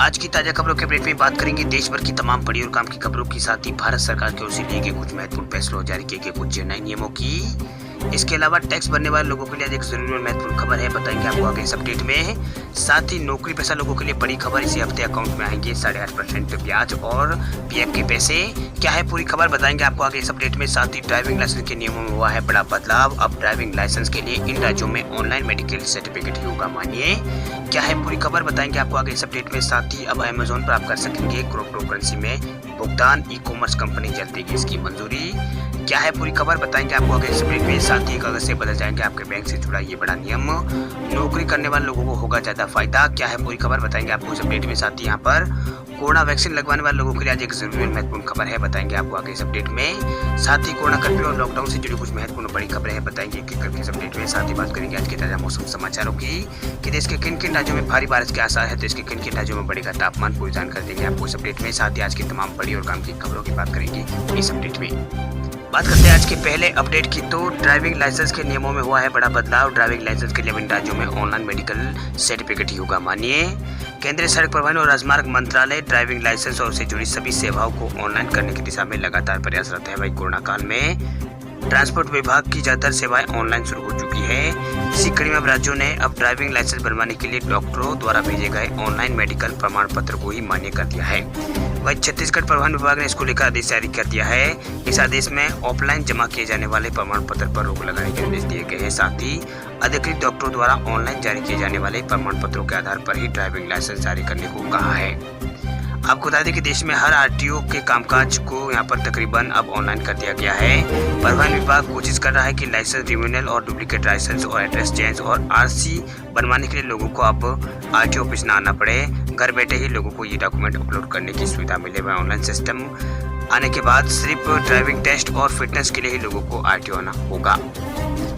आज की ताजा खबरों के अपडेट में बात करेंगे देश भर की तमाम बड़ी और काम की खबरों के साथ ही भारत सरकार की ओर से लिए गए कुछ महत्वपूर्ण फैसलों और जारी किए गए कुछ नए नियमों की। इसके अलावा टैक्स भरने वाले लोगों के लिए आज एक जरूरी और महत्वपूर्ण खबर है, बताएंगे आपको आगे इस अपडेट में। साथ ही नौकरी पेशा लोगों के लिए बड़ी खबर, इसी हफ्ते अकाउंट में आएंगे 8.5% ब्याज और पीएफ के पैसे। क्या है पूरी खबर, बताएंगे आपको आगे इस अपडेट में। साथ ही ड्राइविंग लाइसेंस के नियमों में हुआ है बड़ा बदलाव, अब ड्राइविंग लाइसेंस के लिए इन राज्यों में ऑनलाइन मेडिकल सर्टिफिकेट ही होगा मानिए। क्या है पूरी खबर, बताएंगे आपको आगे इस अपडेट में। साथ ही अब अमेजोन पर आप कर सकेंगे क्रिप्टो करेंसी में भुगतान, ई कॉमर्स कंपनी जल्द देगी इसकी मंजूरी। क्या है पूरी खबर, बताएंगे आपको आगे इस अपडेट में। साथ ही 1 अगस्त से बदल जाएंगे आपके बैंक से जुड़ा ये बड़ा नियम, नौकरी करने वाले लोगों को होगा ज्यादा फायदा। क्या है पूरी खबर, बताएंगे आपको इस अपडेट में। साथ ही यहाँ पर कोरोना वैक्सीन लगवाने वाले लोगों के लिए आज एक जरूरी और महत्वपूर्ण खबर है, बताएंगे आपको आगे इस अपडेट में। साथ ही कोरोना कर्फ्यू और लॉकडाउन से जुड़ी कुछ महत्वपूर्ण बड़ी खबरें हैं, बताएंगे एक करके इस अपडेट में। साथ ही बात करेंगे आज के ताजा मौसम समाचारों की कि देश के किन किन राज्यों में भारी बारिश के आसार है, देश के किन किन राज्यों में बढ़ेगा तापमान, पूरी जानकारी देंगे आपको इस अपडेट में। साथ ही आज की तमाम बड़ी और काम की खबरों की बात करेंगे इस अपडेट में। बात करते हैं आज के पहले अपडेट की, तो ड्राइविंग लाइसेंस के नियमों में हुआ है बड़ा बदलाव। ड्राइविंग लाइसेंस के लिए इन राज्यों में ऑनलाइन मेडिकल सर्टिफिकेट ही होगा मानिए। केंद्रीय सड़क परिवहन और राजमार्ग मंत्रालय ड्राइविंग लाइसेंस और उससे जुड़ी सभी सेवाओं को ऑनलाइन करने की दिशा में लगातार प्रयासरत है। वही कोरोना काल में ट्रांसपोर्ट विभाग की ज्यादातर सेवाएं ऑनलाइन शुरू हो चुकी है। इसी कड़ी में अब राज्यों ने अब ड्राइविंग लाइसेंस बनवाने के लिए डॉक्टरों द्वारा भेजे गए ऑनलाइन मेडिकल प्रमाण पत्र को ही मान्य कर दिया है। वही छत्तीसगढ़ परिवहन विभाग ने इसको लेकर आदेश जारी कर दिया है। इस आदेश में ऑफलाइन जमा किए जाने वाले प्रमाण पत्र पर रोक लगाने के निर्देश दिए गए हैं। साथ ही अधिकृत डॉक्टरों द्वारा ऑनलाइन जारी किए जाने वाले प्रमाण पत्रों के आधार पर ही ड्राइविंग लाइसेंस जारी करने को कहा है। आपको बता दें कि देश में हर आरटीओ के कामकाज को यहाँ पर तकरीबन अब ऑनलाइन कर दिया गया है। परिवहन विभाग कोशिश कर रहा है कि लाइसेंस रिन्यूअल और डुप्लीकेट लाइसेंस और एड्रेस चेंज और आरसी बनवाने के लिए लोगों को अब आरटीओ ऑफिस न आना पड़े, घर बैठे ही लोगों को ये डॉक्यूमेंट अपलोड करने की सुविधा मिले। वह ऑनलाइन सिस्टम आने के बाद सिर्फ ड्राइविंग टेस्ट और फिटनेस के लिए ही लोगों को आरटीओ आना होगा।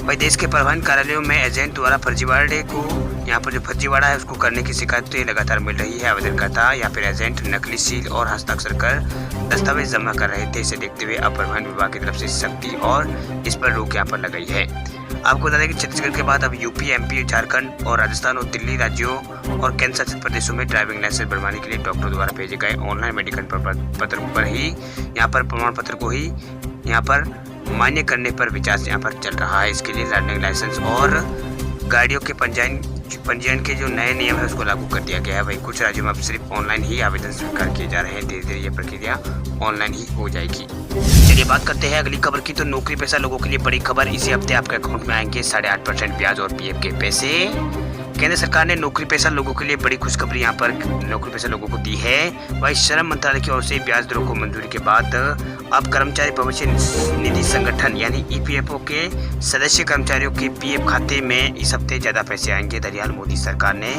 वही देश के परिवहन कार्यालयों में एजेंट द्वारा फर्जीवाड़े को यहाँ पर जो फर्जीवाड़ा है उसको करने की शिकायतें लगातार मिल रही है। आवेदनकर्ता या फिर एजेंट नकली सील और हस्ताक्षर कर दस्तावेज जमा कर रहे थे। इसे देखते हुए अब परिवहन विभाग की तरफ से सख्ती और इस पर रोक यहाँ पर लगाई है। आपको बता दें कि छत्तीसगढ़ के बाद अब यूपी, एमपी, झारखंड और राजस्थान और दिल्ली राज्यों और केंद्र शासित प्रदेशों में ड्राइविंग लाइसेंस बनवाने के लिए डॉक्टर द्वारा भेजे गए ऑनलाइन मेडिकल पत्र पर ही यहाँ पर प्रमाण पत्र को ही यहाँ पर मान्य करने पर विचार यहाँ पर चल रहा है। इसके लिए ड्राइविंग लाइसेंस और गाड़ियों के पंजीयन के जो नए नियम है उसको लागू कर दिया गया है। वही कुछ राज्यों में अब सिर्फ ऑनलाइन ही आवेदन स्वीकार किए जा रहे हैं। धीरे धीरे ये प्रक्रिया ऑनलाइन ही हो जाएगी। चलिए बात करते हैं अगली खबर की, तो नौकरी पेशा लोगों के लिए बड़ी खबर, इसी हफ्ते आपके अकाउंट में आएंगे 8.5% ब्याज और पीएफ के पैसे। केंद्र सरकार ने नौकरी पेशा लोगों के लिए बड़ी खुशखबरी यहाँ पर नौकरी पेशा लोगों को दी है। वही श्रम मंत्रालय की ओर से ब्याज दरों को मंजूरी के बाद अब कर्मचारी भविष्य निधि संगठन यानी ईपीएफओ के सदस्य कर्मचारियों के पीएफ खाते में इस हफ्ते ज्यादा पैसे आएंगे। दरअसल मोदी सरकार ने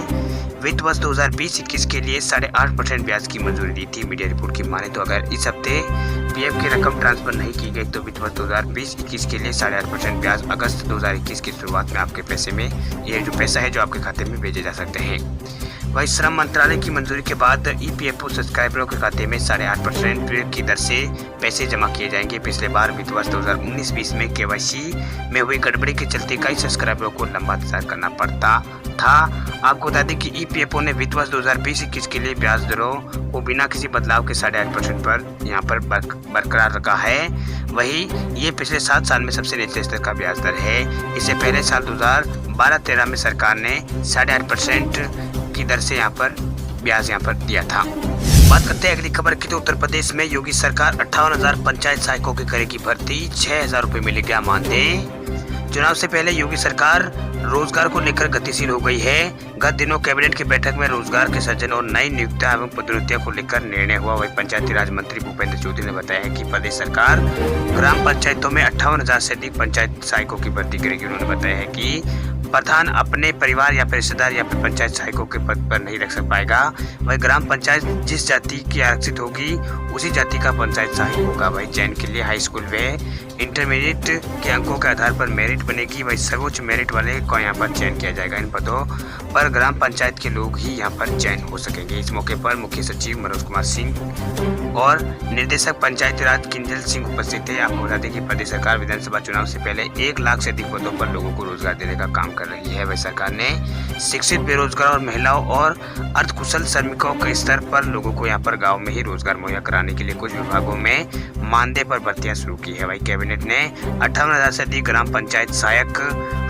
वित्त वर्ष 2020-21 के लिए 8.5% ब्याज की मंजूरी दी थी। मीडिया रिपोर्ट की माने तो अगर इस हफ्ते पीएफ की रकम ट्रांसफर नहीं की गई तो वित्त वर्ष 2020-21 के लिए 8.5% ब्याज अगस्त 2021 की शुरुआत में आपके पैसे में ये जो पैसा है जो आपके खाते में भेजे जा सकते हैं। वही श्रम मंत्रालय की मंजूरी के बाद ईपीएफओ सब्सक्राइबरों के खाते में 8.5% की दर से पैसे जमा किए जाएंगे। पिछले बार वित्त वर्ष 2019-20 में केवाईसी में हुई गड़बड़ी के चलते कई सब्सक्राइबरों को लंबा इंतजार करना पड़ता था। आपको बता दें कि ईपीएफओ ने वित्त वर्ष 2020-21 के लिए ब्याज दरों को बिना किसी बदलाव के 8.5% पर यहाँ पर बरकरार रखा है। वही ये पिछले 7 साल में सबसे निचले स्तर का ब्याज दर है। इससे पहले साल 2012-13 में सरकार ने 8.5% की दर से यहाँ पर ब्याज यहाँ पर दिया था। बात करते हैं अगली खबर की, तो उत्तर प्रदेश में योगी सरकार 58,000 पंचायत सहायकों की करेगी भर्ती, 6,000 रुपये मिलेगा मानदेय। चुनाव से पहले योगी सरकार रोजगार को लेकर गतिशील हो गई है। गत दिनों कैबिनेट की बैठक में रोजगार के सृजन और नई नियुक्तियां एवं पदोन्नतियों को लेकर निर्णय हुआ। वही पंचायती राज मंत्री भूपेंद्र चौधरी ने बताया है कि प्रदेश सरकार ग्राम पंचायतों में 58,000 से अधिक पंचायत सहायकों की भर्ती करेगी। उन्होंने बताया है कि प्रधान अपने परिवार या फिर रिश्तेदार या फिर पंचायत सहायकों के पद पर नहीं रख सक पाएगा। वही ग्राम पंचायत जिस जाति की आरक्षित होगी उसी जाति का पंचायत सहायक होगा। वही चयन के लिए हाई स्कूल व इंटरमीडिएट के अंकों के आधार पर मेरिट बनेगी। वही सर्वोच्च मेरिट वाले को यहाँ पर चयन किया जाएगा। इन पदों पर ग्राम पंचायत के लोग ही यहाँ पर चयन हो सकेंगे। इस मौके पर मुख्य सचिव मनोज कुमार सिंह और निर्देशक पंचायती राज किंजल सिंह उपस्थित थे। आपको बता दें कि प्रदेश सरकार विधानसभा चुनाव से पहले 1 लाख से अधिक पदों पर लोगों को रोजगार देने का काम कर कर रही है। वही सरकार ने शिक्षित बेरोजगार और महिलाओं और अर्धकुशल श्रमिकों के स्तर पर लोगों को यहाँ पर गाँव में ही रोजगार मुहैया कराने के लिए कुछ विभागों में मानदेय पर भर्तियां शुरू की है। वही कैबिनेट ने 58,000 से अधिक ग्राम पंचायत सहायक,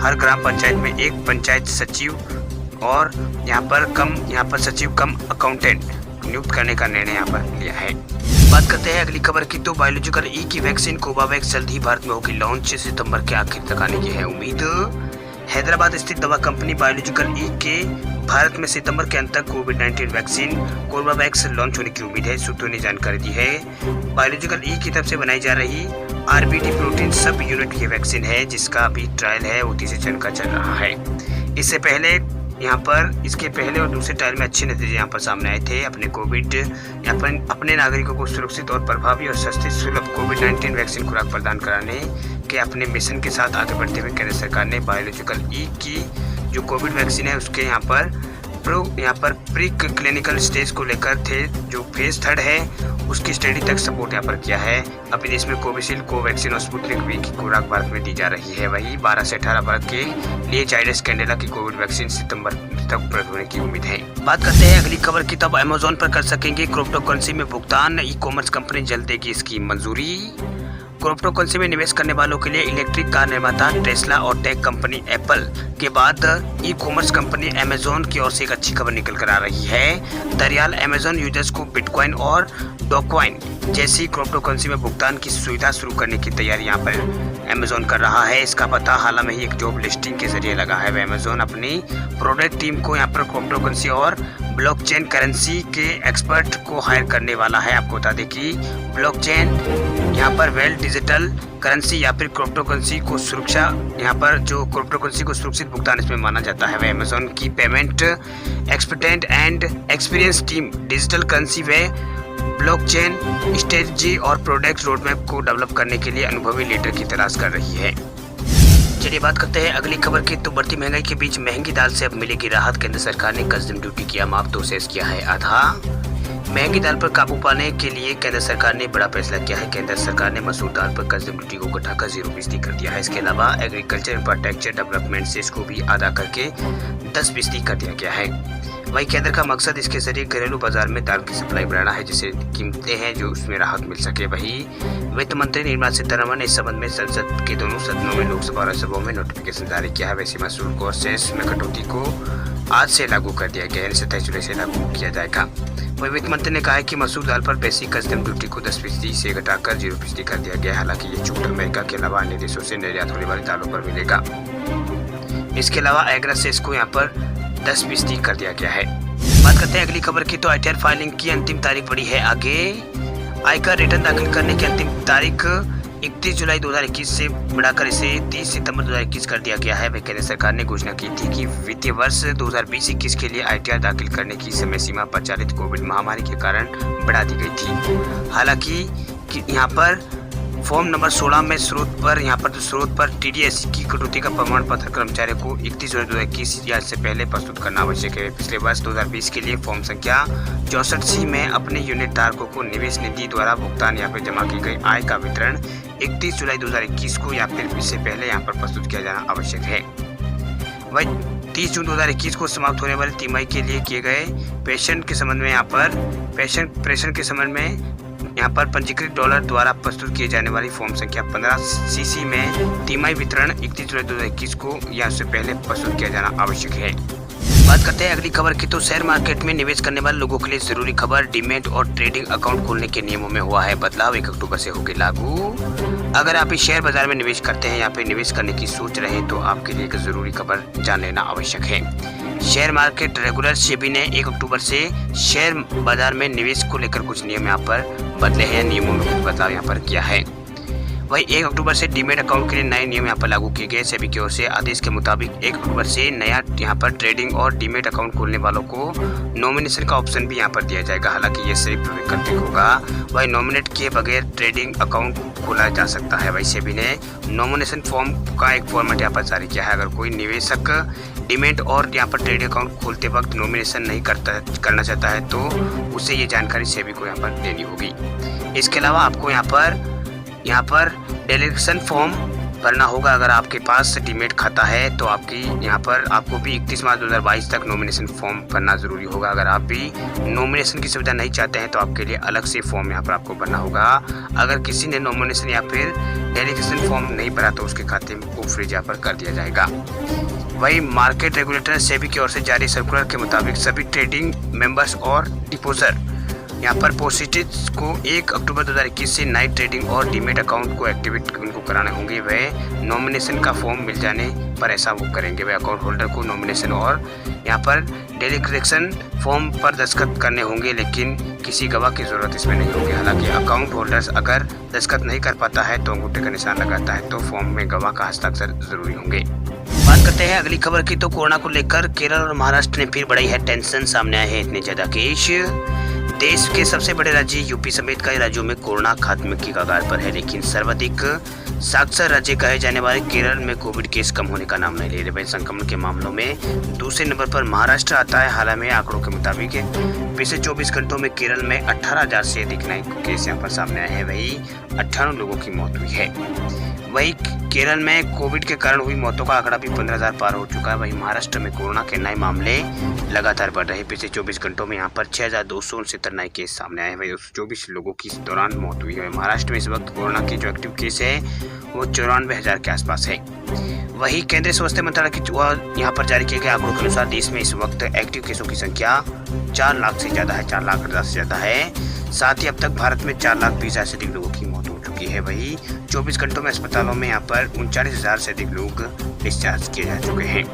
हर ग्राम पंचायत में एक पंचायत सचिव और यहाँ पर सचिव कम अकाउंटेंट नियुक्त करने का निर्णय यहाँ पर लिया है। बात करते हैं अगली खबर की, तो बायोलॉजिकल ई की वैक्सीन कोवावैक्स जल्द ही भारत में होगी लॉन्च, सितंबर के आखिर तक आने की है उम्मीद। हैदराबाद स्थित दवा कंपनी बायोलॉजिकल ई के भारत में सितंबर के अंत तक कोविड-19 वैक्सीन कोवावैक्स लॉन्च होने की उम्मीद है। सूत्रों ने जानकारी दी है बायोलॉजिकल ई की तरफ से बनाई जा रही आरबीडी प्रोटीन सब यूनिट की वैक्सीन है, जिसका अभी ट्रायल है वो तीसरे चरण का चल रहा है। इसके पहले और दूसरे ट्रायल में अच्छे नतीजे यहाँ पर सामने आए थे। अपने नागरिकों को सुरक्षित और प्रभावी और सस्ती सुलभ कोविड-19 वैक्सीन खुराक प्रदान कराने के अपने मिशन के साथ आगे बढ़ते हुए केंद्र सरकार ने बायोलॉजिकल ई की जो कोविड वैक्सीन है उसके यहाँ पर प्री क्लिनिकल स्टेज को लेकर थे, जो फेज 3 है उसकी स्टडी तक सपोर्ट यहाँ पर किया है। अभी देश में कोविशील्ड, कोवैक्सीन और स्पुतनिक वी की खुराक भारत में दी जा रही है। वही 12 से 18 वर्ष के लिए जायडस कैडिला की कोविड वैक्सीन सितंबर तक उपलब्ध होने की उम्मीद है। बात करते हैं अगली खबर की, तब अमेजोन पर कर सकेंगे क्रिप्टो करेंसी में भुगतान, ई कॉमर्स कंपनी जल्द देगी इसकी मंजूरी। क्रिप्टो करेंसी में निवेश करने वालों के लिए इलेक्ट्रिक कार निर्माता टेस्ला और टेक कंपनी एप्पल के बाद ई कॉमर्स कंपनी अमेजोन की ओर से एक अच्छी खबर निकल कर आ रही है। दरअसल अमेजोन यूजर्स को बिटकॉइन और डॉककॉइन जैसी क्रिप्टो करेंसी में भुगतान की सुविधा शुरू करने की तैयारी यहाँ पर अमेजोन कर रहा है। इसका पता हाल में ही एक जॉब लिस्टिंग के जरिए लगा है। अमेजोन अपनी प्रोडक्ट टीम को यहाँ पर क्रिप्टो करेंसी और ब्लॉकचेन करेंसी के एक्सपर्ट को हायर करने वाला है। आपको बता दें कि ब्लॉकचेन यहाँ पर डिजिटल करेंसी या फिर क्रिप्टो करेंसी को सुरक्षित भुगतान इसमें माना जाता है। वह अमेजोन की payment expertise and experience team digital currency व ब्लॉकचेन स्ट्रेटजी और प्रोडक्ट रोडमैप को डेवलप करने के लिए अनुभवी लीडर की तलाश कर रही है। चलिए बात करते हैं अगली खबर की, तो बढ़ती महंगाई के बीच महंगी दाल से अब मिलेगी राहत। केंद्र सरकार ने कस्टम ड्यूटी किया माफ, तो सेस किया है आधा। महंगी दाल पर काबू पाने के लिए केंद्र सरकार ने बड़ा फैसला किया है। केंद्र सरकार ने मसूर दाल पर कस्टम ड्यूटी को घटाकर 0% कर दिया है। इसके अलावा एग्रीकल्चर इंफ्रास्ट्रक्चर डेवलपमेंट सेस को भी आधा करके 10% कर दिया गया है। वही केंद्र का मकसद इसके जरिए घरेलू बाजार में दाल की सप्लाई बढ़ाना है, जिससे कीमतें हैं जो उसमें राहत मिल सके। वही वित्त मंत्री निर्मला सीतारमण ने इस संबंध में संसद के दोनों सदनों में लोकसभा और राज्यसभा में नोटिफिकेशन जारी किया है। वैसे मसूर को और सेस में कटौती को आज से लागू कर दिया गया है, 27 जुलाई से लागू किया जाएगा। वही वित्त मंत्री ने कहा है कि मसूर दाल पर बेसिक कस्टम ड्यूटी को 10% से घटाकर 0% कर दिया गया है। हालांकि ये छूट अमेरिका के अलावा अन्य देशों से निर्यात होने वाली दालों पर मिलेगा। इसके अलावा एग्रा सेस को यहाँ पर 10% कर दिया गया है। बात करते हैं अगली खबर की, तो आईटीआर फाइलिंग की अंतिम तारीख बढ़ी है आगे। आयकर रिटर्न दाखिल करने की अंतिम तारीख 31 जुलाई 2021 से बढ़ाकर इसे 30 सितंबर 2021 कर दिया गया है। वह केंद्र सरकार ने घोषणा की थी कि वित्तीय वर्ष 2020-21 के लिए आईटीआर दाखिल करने की समय सीमा प्रचलित कोविड महामारी के कारण बढ़ा दी गई थी। हालांकि यहाँ पर फॉर्म नंबर 16 में स्रोत पर टीडीएस की कटौती का प्रमाण पत्र कर्मचारियों को 31 जुलाई 2021 या इससे पहले प्रस्तुत करना आवश्यक है। पिछले वर्ष 2020 के लिए फॉर्म संख्या 64C में अपने यूनिट धारकों को निवेश निधि द्वारा भुगतान या फिर जमा की गई आय का वितरण 31 जुलाई 2021 को या फिर इससे पहले यहाँ पर प्रस्तुत किया जाना आवश्यक है। वही 30 जून 2021 को समाप्त होने वाले तिमाही के लिए किए गए प्रेषण के संबंध में यहाँ पर पंजीकृत डॉलर द्वारा प्रस्तुत किए जाने वाली फॉर्म संख्या 15CC में तिमाही वितरण 31 जुलाई 2021 को या उससे पहले प्रस्तुत किया जाना आवश्यक है। बात करते हैं अगली खबर की, तो शेयर मार्केट में निवेश करने वाले लोगों के लिए जरूरी खबर। डीमैट और ट्रेडिंग अकाउंट खोलने के नियमों में हुआ है बदलाव, 1 अक्टूबर से होगी लागू। अगर आप इस शेयर बाजार में निवेश करते हैं या फिर निवेश करने की सोच रहे हैं तो आपके लिए एक जरूरी खबर जान लेना आवश्यक है। शेयर मार्केट रेगुलर सेबी ने 1 अक्टूबर से शेयर बाजार में निवेश को लेकर कुछ नियम यहाँ पर बदले हैं, नियमों में कुछ बदलाव यहाँ पर किया है। वही 1 अक्टूबर से डीमैट अकाउंट के लिए नए नियम यहाँ पर लागू किए गए। सेबी की ओर से आदेश के मुताबिक 1 अक्टूबर से नया यहाँ पर ट्रेडिंग और डीमैट अकाउंट खोलने वालों को नॉमिनेशन का ऑप्शन भी यहाँ पर दिया जाएगा। हालांकि ये सिर्फ वैकल्पिक होगा। वही नॉमिनेट किए बगैर ट्रेडिंग अकाउंट खोला जा सकता है। वही सेबी ने नॉमिनेशन फॉर्म का एक फॉर्मेट यहाँ पर जारी किया है। अगर कोई निवेशक डीमैट और यहाँ पर ट्रेडिंग अकाउंट खोलते वक्त नॉमिनेशन नहीं करना चाहता है तो उसे ये जानकारी सेबी को यहाँ पर देनी होगी। इसके अलावा आपको यहाँ पर डेलीगेशन फॉर्म भरना होगा। अगर आपके पास डीमेट खाता है तो आपकी यहाँ पर आपको भी 31 मार्च 2022 तक नॉमिनेशन फॉर्म भरना ज़रूरी होगा। अगर आप भी नॉमिनेशन की सुविधा नहीं चाहते हैं तो आपके लिए अलग से फॉर्म यहाँ पर आपको भरना होगा। अगर किसी ने नॉमिनेशन या फिर डेलीगेशन फॉर्म नहीं भरा तो उसके खाते में वो फ्रीज यहाँ पर कर दिया जाएगा। वही मार्केट रेगुलेटर सेबी की ओर से जारी सर्कुलर के मुताबिक सभी ट्रेडिंग मेंबर्स और डिपोजर यहाँ पर पोस्टेज को 1 अक्टूबर 2021 से नाइट ट्रेडिंग और डीमेट अकाउंट को एक्टिवेट उनको कराने होंगे। वह नॉमिनेशन का फॉर्म मिल जाने पर ऐसा वो करेंगे। वह अकाउंट होल्डर को नॉमिनेशन और यहाँ पर डेलीगेशन फॉर्म पर दस्तखत करने होंगे, लेकिन किसी गवाह की ज़रूरत इसमें नहीं होगी। हालांकि अकाउंट होल्डर्स अगर दस्तखत नहीं कर पाता है तो अंगूठे का निशान लगाता है तो फॉर्म में गवाह का हस्ताक्षर जरूरी होंगे। बात करते हैं अगली खबर की, तो कोरोना को लेकर केरल और महाराष्ट्र ने फिर बढ़ाई है टेंशन। सामने आए हैं इतने ज्यादा केस। देश के सबसे बड़े राज्य यूपी समेत कई राज्यों में कोरोना खात्मे की कगार पर है, लेकिन सर्वाधिक साक्षर राज्य कहे जाने वाले केरल में कोविड केस कम होने का नाम नहीं ले रहे। संक्रमण के मामलों में दूसरे नंबर पर महाराष्ट्र आता है। हालांकि आंकड़ों के मुताबिक पिछले 24 घंटों में केरल में 18,000 से अधिक नए केस यहाँ पर सामने आए हैं। वही 98 लोगों की मौत हुई है। वही केरल में कोविड के कारण हुई मौतों का आंकड़ा भी 15,000 पार हो चुका है। वहीं महाराष्ट्र में कोरोना के नए मामले लगातार बढ़ रहे हैं। पिछले 24 घंटों में यहाँ पर 6,269 नए केस सामने आए हैं। वही 24 लोगों की इस दौरान मौत हुई है। महाराष्ट्र में इस वक्त कोरोना के जो एक्टिव केस है वो 94,000 के आसपास है। वही केंद्रीय स्वास्थ्य मंत्रालय की यहाँ पर जारी किए गए आंकड़ों के अनुसार देश में इस वक्त एक्टिव केसों की संख्या 4 लाख से ज़्यादा है, 4,08,000 से ज़्यादा है। साथ ही अब तक भारत में 4,20,000 से अधिक लोगों की मौत हो चुकी है। वही 24 घंटों में अस्पतालों में यहाँ पर 39,000 से अधिक लोग डिस्चार्ज किए जा चुके हैं।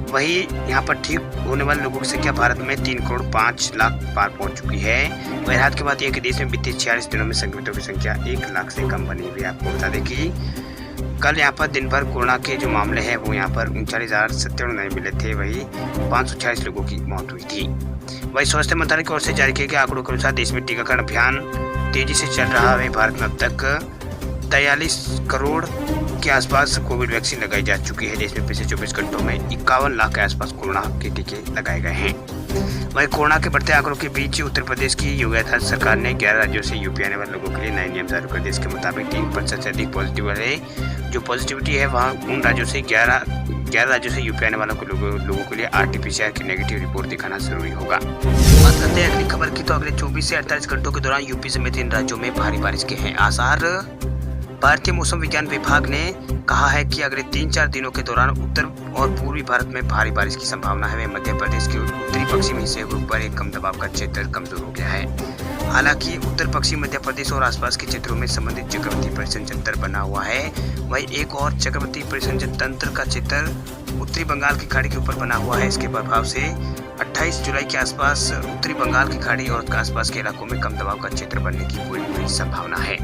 वही यहाँ पर ठीक होने वाले लोगों की संख्या भारत में 3,05,00,000 पार पहुँच चुकी है। वही राहत की बात यह कि देश में बीते 46 दिनों में संक्रमितों की संख्या 1 लाख से कम बनी हुई है। आपको बता दें कि कल यहाँ पर दिन भर कोरोना के जो मामले हैं वो यहाँ पर 39,097 नए मिले थे। वही 546 लोगों की मौत हुई थी। वही स्वास्थ्य मंत्रालय की ओर से जारी किए गए आंकड़ों के अनुसार देश में टीकाकरण अभियान तेजी से चल रहा है। भारत में अब तक 43 करोड़ के आसपास कोविड वैक्सीन लगाई जा चुकी है। देश में पिछले 24 घंटों में 51 लाख के आसपास कोरोना के टीके लगाए गए हैं। वहीं कोरोना के बढ़ते आंकड़ों के बीच उत्तर प्रदेश की योगी आदित्यनाथ सरकार ने 11 राज्यों से यूपी आने वाले लोगों के लिए नए नियम जारी कर दिए। इसके मुताबिक 3% से अधिक पॉजिटिव वाले जो पॉजिटिविटी है वहाँ उन राज्यों से 11 राज्यों से यूपी आने वालों के लोगों के लिए RT-PCR की नेगेटिव रिपोर्ट दिखाना जरूरी होगा। बात करते हैं अगली खबर की, तो अगले 24 से 48 घंटों के दौरान यूपी समेत इन राज्यों में भारी बारिश के हैं आसार। भारतीय मौसम विज्ञान विभाग ने कहा है कि अगले 3-4 दिनों के दौरान उत्तर और पूर्वी भारत में भारी बारिश की संभावना है। मध्य प्रदेश के उत्तरी पश्चिमी हिस्से के ऊपर एक कम दबाव का क्षेत्र कमजोर हो गया है। हालांकि उत्तर पश्चिम मध्य प्रदेश और आसपास के क्षेत्रों में संबंधित चक्रवाती परिसंचरण तंत्र बना हुआ है। वहीं एक और चक्रवाती परिसंचरण तंत्र का क्षेत्र उत्तरी बंगाल की खाड़ी के ऊपर बना हुआ है। इसके प्रभाव से 28 जुलाई के आसपास उत्तरी बंगाल की खाड़ी और आसपास के इलाकों में कम दबाव का क्षेत्र बनने की पूरी संभावना है।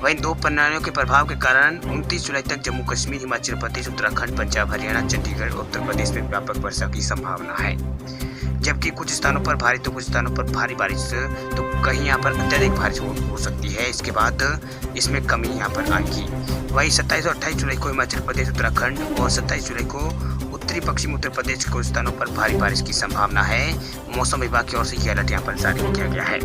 वहीं 2 प्रणालियों के प्रभाव के कारण 29 जुलाई तक जम्मू कश्मीर, हिमाचल प्रदेश, उत्तराखंड, पंजाब, हरियाणा, चंडीगढ़ और उत्तर प्रदेश में व्यापक वर्षा की संभावना है। जबकि कुछ स्थानों पर भारी तो कुछ स्थानों पर भारी बारिश, तो कहीं यहाँ पर अत्यधिक बारिश हो सकती है। इसके बाद इसमें कमी यहाँ पर आएगी। वहीं 27 और 28 जुलाई को हिमाचल प्रदेश, उत्तराखंड और 27 जुलाई को उत्तरी पश्चिम उत्तर प्रदेश के कुछ स्थानों पर भारी बारिश की संभावना है। मौसम विभाग की ओर से यह अलर्ट यहाँ पर जारी किया गया है।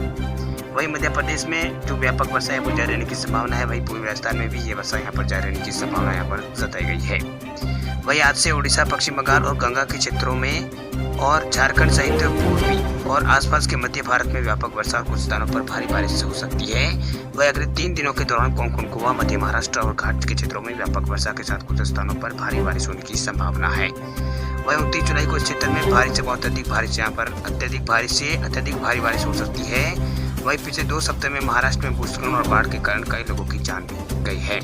वहीं मध्य प्रदेश में जो व्यापक वर्षा है वो जारी रहने की संभावना है। वहीं पूर्वी राजस्थान में भी ये वर्षा यहाँ पर जारी रहने की संभावना यहाँ पर जताई गई है। वहीं आज से उड़ीसा, पश्चिम बंगाल और गंगा के क्षेत्रों में और झारखंड सहित पूर्वी और आसपास के मध्य भारत में व्यापक वर्षा, कुछ स्थानों पर भारी बारिश हो सकती है। वहीं अगले 3 दिनों के दौरान कोंकण, गोवा, मध्य महाराष्ट्र और घाट के क्षेत्रों में व्यापक वर्षा के साथ कुछ स्थानों पर भारी बारिश होने की संभावना है। वहीं 29 जुलाई को इस क्षेत्र में भारी से बहुत अधिक बारिश, यहाँ पर अत्यधिक बारिश से अत्यधिक भारी बारिश हो सकती है। वहीं पिछले 2 सप्ताह में महाराष्ट्र में भूस्खलन और बाढ़ के कारण कई लोगों की जान भी गई है।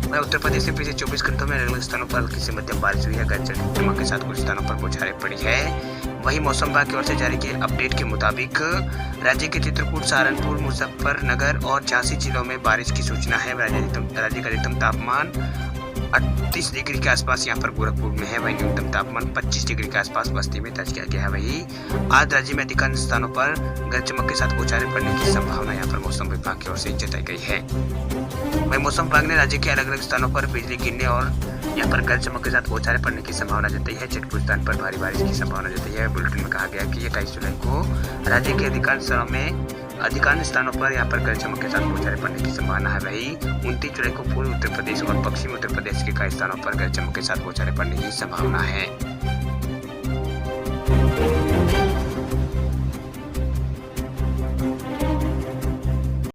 वहीं उत्तर प्रदेश में पिछले 24 घंटों में अलग अलग स्थानों पर हल्की से मध्यम बारिश हुई है। गरज चमक के साथ कुछ स्थानों पर बौछारें पड़ी है। वहीं मौसम विभाग की ओर से जारी किए अपडेट के मुताबिक राज्य के चित्रकूट, सहारनपुर, मुजफ्फरनगर और झांसी जिलों में बारिश की सूचना है। राज्य का अधिकतम तापमान 38 डिग्री के आसपास यहाँ पर गोरखपुर में है। वहीं न्यूनतम तापमान 25 डिग्री के आसपास बस्ती में दर्ज किया गया है। वहीं आज राज्य में अधिकांश स्थानों पर गरज चमक के साथ बौछारें पड़ने की संभावना यहाँ पर मौसम विभाग की ओर से जताई गई है। वहीं मौसम विभाग ने राज्य के अलग अलग स्थानों पर बिजली गिरने और यहाँ पर गरज चमक के साथ बौछारें पड़ने की संभावना जताई है। कुछ स्थान पर भारी बारिश की संभावना जताई है। बुलेटिन में कहा गया कि 28 जुलाई को राज्य के अधिकांश स्थानों में अधिकांश स्थानों पर यहाँ पर गरज चमक के साथ बौछारें पड़ने की संभावना है। वही 29 जुलाई को पूर्वी उत्तर प्रदेश और पश्चिमी उत्तर प्रदेश के कई स्थानों पर गरज चमक के साथ बौछारें पड़ने की संभावना है।